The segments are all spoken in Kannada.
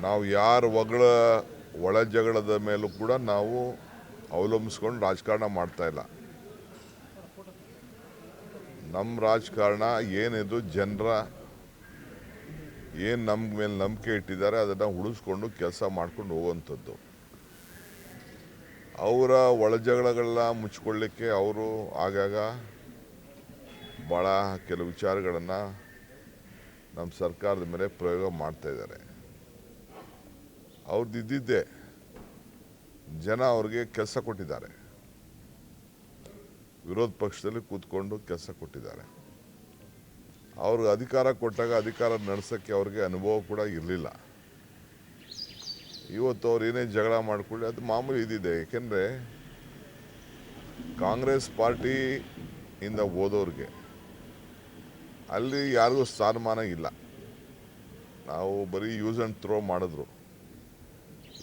ನಾವು ಯಾರ ಒಳ ಜಗಳದ ಮೇಲೂ ಕೂಡ ನಾವು ಅವಲಂಬಿಸ್ಕೊಂಡು ರಾಜಕಾರಣ ಮಾಡ್ತಾ ಇಲ್ಲ. ನಮ್ಮ ರಾಜಕಾರಣ ಏನಿದು, ಜನರ ಏನು ನಮ್ಮ ಮೇಲೆ ನಂಬಿಕೆ ಇಟ್ಟಿದ್ದಾರೆ ಅದನ್ನು ಉಳಿಸ್ಕೊಂಡು ಕೆಲಸ ಮಾಡ್ಕೊಂಡು ಹೋಗುವಂಥದ್ದು. ಅವರ ಒಳ ಜಗಳಗಳನ್ನ ಮುಚ್ಕೊಳ್ಳಿಕ್ಕೆ ಅವರು ಆಗಾಗ ಭಾಳ ಕೆಲವು ವಿಚಾರಗಳನ್ನು ನಮ್ಮ ಸರ್ಕಾರದ ಮೇಲೆ ಪ್ರಯೋಗ ಮಾಡ್ತಾ ಇದ್ದಾರೆ. ಅವ್ರದ್ದು ಇದ್ದಿದ್ದೇ ಜನ ಅವ್ರಿಗೆ ಕೆಲಸ ಕೊಟ್ಟಿದ್ದಾರೆ, ವಿರೋಧ ಪಕ್ಷದಲ್ಲಿ ಕೂತ್ಕೊಂಡು ಕೆಲಸ ಕೊಟ್ಟಿದ್ದಾರೆ. ಅವ್ರಿಗೆ ಅಧಿಕಾರ ಕೊಟ್ಟಾಗ ಅಧಿಕಾರ ನಡೆಸೋಕ್ಕೆ ಅವ್ರಿಗೆ ಅನುಭವ ಕೂಡ ಇರಲಿಲ್ಲ. ಇವತ್ತು ಅವ್ರು ಏನೇ ಜಗಳ ಮಾಡಿಕೊಳ್ಳಿ ಅದು ಮಾಮೂಲಿ ಇದ್ದಿದೆ. ಏಕೆಂದರೆ ಕಾಂಗ್ರೆಸ್ ಪಾರ್ಟಿಯಿಂದ ಹೋದವ್ರಿಗೆ ಅಲ್ಲಿ ಯಾರಿಗೂ ಸ್ಥಾನಮಾನ ಇಲ್ಲ. ನಾವು ಬರೀ ಯೂಸ್ ಆ್ಯಂಡ್ ಥ್ರೋ ಮಾಡಿದ್ರು.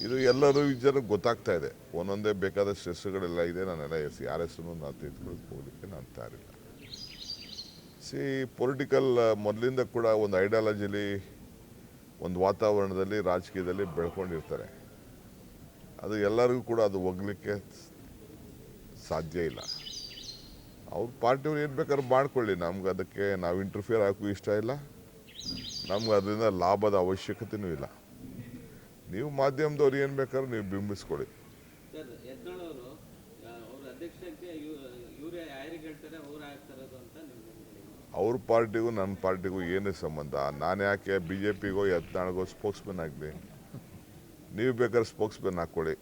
ಇದು ಎಲ್ಲರೂ ಜನಕ್ಕೆ ಗೊತ್ತಾಗ್ತಾ ಇದೆ. ಒಂದೊಂದೇ ಬೇಕಾದಷ್ಟು ಹೆಸರುಗಳೆಲ್ಲ ಇದೆ. ನಾನೆಲ್ಲ ಯಾರ ಹೆಸರು ನಾನು ತೆಗೆದುಕೊಳ್ಳೋಕೆ ಹೋಗಲಿಕ್ಕೆ ನಾನು ತಯಾರಿಲ್ಲ. ಪೊಲಿಟಿಕಲ್ ಮೊದಲಿಂದ ಕೂಡ ಒಂದು ಐಡಿಯಾಲಜಿಲಿ, ಒಂದು ವಾತಾವರಣದಲ್ಲಿ, ರಾಜಕೀಯದಲ್ಲಿ ಬೆಳ್ಕೊಂಡಿರ್ತಾರೆ. ಅದು ಎಲ್ಲರಿಗೂ ಕೂಡ ಅದು ಹೋಗ್ಲಿಕ್ಕೆ ಸಾಧ್ಯ ಇಲ್ಲ. ಅವ್ರ ಪಾರ್ಟಿಯವ್ರು ಏನು ಬೇಕಾದ್ರೂ ಮಾಡ್ಕೊಳ್ಳಿ, ನಮ್ಗೆ ಅದಕ್ಕೆ ನಾವು ಇಂಟರ್ಫಿಯರ್ ಹಾಕೋ ಇಷ್ಟ ಇಲ್ಲ. ನಮ್ಗೆ ಅದರಿಂದ ಲಾಭದ ಅವಶ್ಯಕತೆಯೂ ಇಲ್ಲ. ನೀವು ಮಾಧ್ಯಮದವ್ರು ಏನು ಬೇಕಾದ್ರೂ ನೀವು ಬಿಂಬಿಸ್ಕೊಳ್ಳಿ. ಅವ್ರ ಪಾರ್ಟಿಗೂ ನನ್ನ ಪಾರ್ಟಿಗೂ ಏನು ಸಂಬಂಧ? ನಾನು ಯಾಕೆ BJPಗೋ ಯತ್ನಾಳ್ಗೋ ಸ್ಪೋಕ್ಸ್ಮನ್ ಆಗಲಿ? ನೀವು ಬೇಕಾದ್ರೆ ಸ್ಪೋಕ್ಸ್ಮನ್ ಹಾಕ್ಕೊಳ್ಳಿ,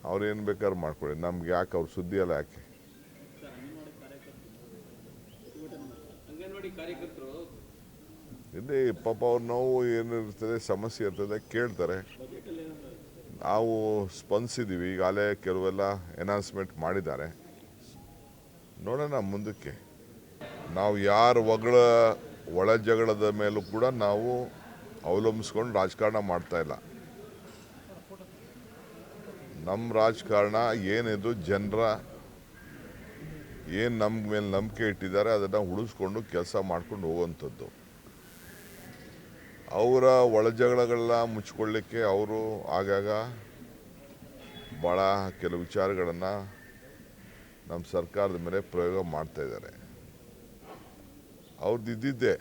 ಅವ್ರೇನು ಬೇಕಾದ್ರೂ ಮಾಡ್ಕೊಳ್ಳಿ. ನಮ್ಗೆ ಯಾಕೆ ಅವ್ರ ಸುದ್ದಿ ಎಲ್ಲ ಯಾಕೆ? ಇಲ್ಲಿ ಪಾಪ ಅವ್ರ ನೋವು ಏನಿರ್ತದೆ, ಸಮಸ್ಯೆ ಇರ್ತದೆ, ಕೇಳ್ತಾರೆ. ನಾವು ಸ್ಪಂದಿಸಿದ್ದೀವಿ. ಈಗಾಗಲೇ ಕೆಲವೆಲ್ಲ ಎನೌನ್ಸ್ಮೆಂಟ್ ಮಾಡಿದ್ದಾರೆ. ನೋಡೋಣ ಮುಂದಕ್ಕೆ. ನಾವು ಯಾರ ಒಳ ಜಗಳದ ಮೇಲೂ ಕೂಡ ನಾವು ಅವಲಂಬಿಸ್ಕೊಂಡು ರಾಜಕಾರಣ ಮಾಡ್ತಾ ಇಲ್ಲ. ನಮ್ಮ ರಾಜಕಾರಣ ಏನಿದು, ಜನರ ಏನು ನಮ್ಮ ಮೇಲೆ ನಂಬಿಕೆ ಇಟ್ಟಿದ್ದಾರೆ ಅದನ್ನು ಉಳಿಸ್ಕೊಂಡು ಕೆಲಸ ಮಾಡ್ಕೊಂಡು ಹೋಗುವಂಥದ್ದು. ಅವರ ಒಳ ಜಗಳಗಳನ್ನ ಮುಚ್ಕೊಳ್ಳಿಕ್ಕೆ ಅವರು ಆಗಾಗ ಭಾಳ ಕೆಲವು ವಿಚಾರಗಳನ್ನು ನಮ್ಮ ಸರ್ಕಾರದ ಮೇಲೆ ಪ್ರಯೋಗ ಮಾಡ್ತಾ ಇದ್ದಾರೆ. ಅವ್ರದ್ದು ಇದ್ದಿದ್ದೇ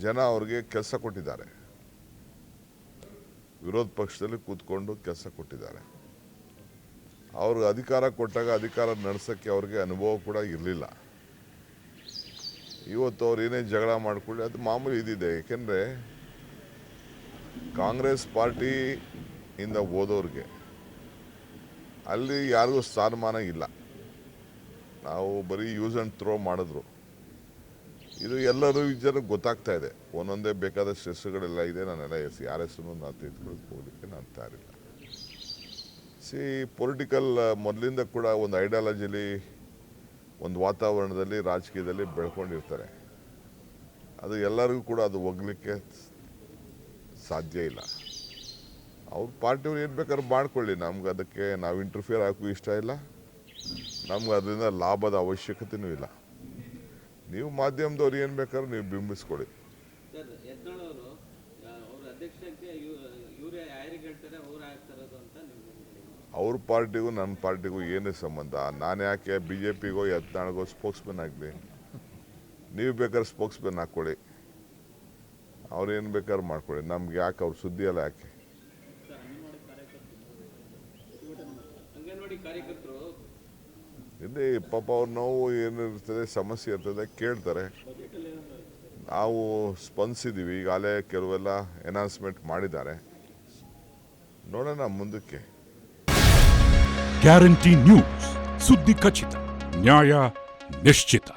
ಜನ ಅವ್ರಿಗೆ ಕೆಲಸ ಕೊಟ್ಟಿದ್ದಾರೆ, ವಿರೋಧ ಪಕ್ಷದಲ್ಲಿ ಕೂತ್ಕೊಂಡು ಕೆಲಸ ಕೊಟ್ಟಿದ್ದಾರೆ. ಅವ್ರಿಗೆ ಅಧಿಕಾರ ಕೊಟ್ಟಾಗ ಅಧಿಕಾರ ನಡೆಸೋಕ್ಕೆ ಅವ್ರಿಗೆ ಅನುಭವ ಕೂಡ ಇರಲಿಲ್ಲ. ಇವತ್ತು ಅವ್ರು ಏನೇ ಜಗಳ ಮಾಡಿಕೊಳ್ಳಿ ಅದು ಮಾಮೂಲಿ ಇದ್ದಿದೆ. ಏಕೆಂದರೆ ಕಾಂಗ್ರೆಸ್ ಪಾರ್ಟಿಯಿಂದ ಹೋದವ್ರಿಗೆ ಅಲ್ಲಿ ಯಾರಿಗೂ ಸ್ಥಾನಮಾನ ಇಲ್ಲ. ನಾವು ಬರೀ ಯೂಸ್ ಆ್ಯಂಡ್ ಥ್ರೋ ಮಾಡಿದ್ರು. ಇದು ಎಲ್ಲರೂ ಜನಕ್ಕೆ ಗೊತ್ತಾಗ್ತಾ ಇದೆ. ಒಂದೊಂದೇ ಬೇಕಾದಷ್ಟು ಹೆಸರುಗಳೆಲ್ಲ ಇದೆ. ನಾನೆಲ್ಲ ಯಾರ ಹೆಸರು ನಾನು ತೆಗೆದುಕೊಳ್ಳೋಕೆ ಹೋಗಲಿಕ್ಕೆ ನಾನು ತಯಾರಿಲ್ಲ. ಪೊಲಿಟಿಕಲ್ ಮೊದಲಿಂದ ಕೂಡ ಒಂದು ಐಡಿಯಾಲಜಿಲಿ, ಒಂದು ವಾತಾವರಣದಲ್ಲಿ, ರಾಜಕೀಯದಲ್ಲಿ ಬೆಳ್ಕೊಂಡಿರ್ತಾರೆ. ಅದು ಎಲ್ಲರಿಗೂ ಕೂಡ ಅದು ಹೋಗ್ಲಿಕ್ಕೆ ಸಾಧ್ಯ ಇಲ್ಲ. ಅವ್ರ ಪಾರ್ಟಿಯವ್ರು ಏನು ಬೇಕಾದ್ರೂ ಮಾಡ್ಕೊಳ್ಳಿ, ನಮ್ಗೆ ಅದಕ್ಕೆ ನಾವು ಇಂಟರ್ಫಿಯರ್ ಹಾಕೋ ಇಷ್ಟ ಇಲ್ಲ. ನಮ್ಗೆ ಅದರಿಂದ ಲಾಭದ ಅವಶ್ಯಕತೆಯೂ ಇಲ್ಲ. ನೀವು ಮಾಧ್ಯಮದವ್ರು ಏನು ಬೇಕಾದ್ರೂ ನೀವು ಬಿಂಬಿಸ್ಕೊಳ್ಳಿ. ಅವ್ರ ಪಾರ್ಟಿಗೂ ನನ್ನ ಪಾರ್ಟಿಗೂ ಏನು ಸಂಬಂಧ? ನಾನು ಯಾಕೆ BJPಗೋ ಯತ್ನಾಳ್ಗೋ ಸ್ಪೋಕ್ಸ್ಮನ್ ಆಗಲಿ? ನೀವು ಬೇಕಾದ್ರೆ ಸ್ಪೋಕ್ಸ್ಮನ್ ಹಾಕ್ಕೊಳ್ಳಿ, ಅವ್ರೇನು ಬೇಕಾದ್ರೂ ಮಾಡ್ಕೊಳ್ಳಿ. ನಮ್ಗೆ ಯಾಕೆ ಅವ್ರ ಸುದ್ದಿ ಎಲ್ಲ ಯಾಕೆ? ಇಲ್ಲಿ ಪಾಪ ಅವ್ರ ನೋವು ಏನಿರ್ತದೆ, ಸಮಸ್ಯೆ ಇರ್ತದೆ, ಕೇಳ್ತಾರೆ. ನಾವು ಸ್ಪಂದಿಸಿದ್ದೀವಿ. ಈಗಾಗಲೇ ಕೆಲವೆಲ್ಲ ಎನೌನ್ಸ್ಮೆಂಟ್ ಮಾಡಿದ್ದಾರೆ. ನೋಡೋಣ ಮುಂದಕ್ಕೆ. ಗ್ಯಾರಂಟಿ ನ್ಯೂಸ್, ಸುದ್ದಿ ಖಚಿತ, ನ್ಯಾಯ ನಿಶ್ಚಿತ.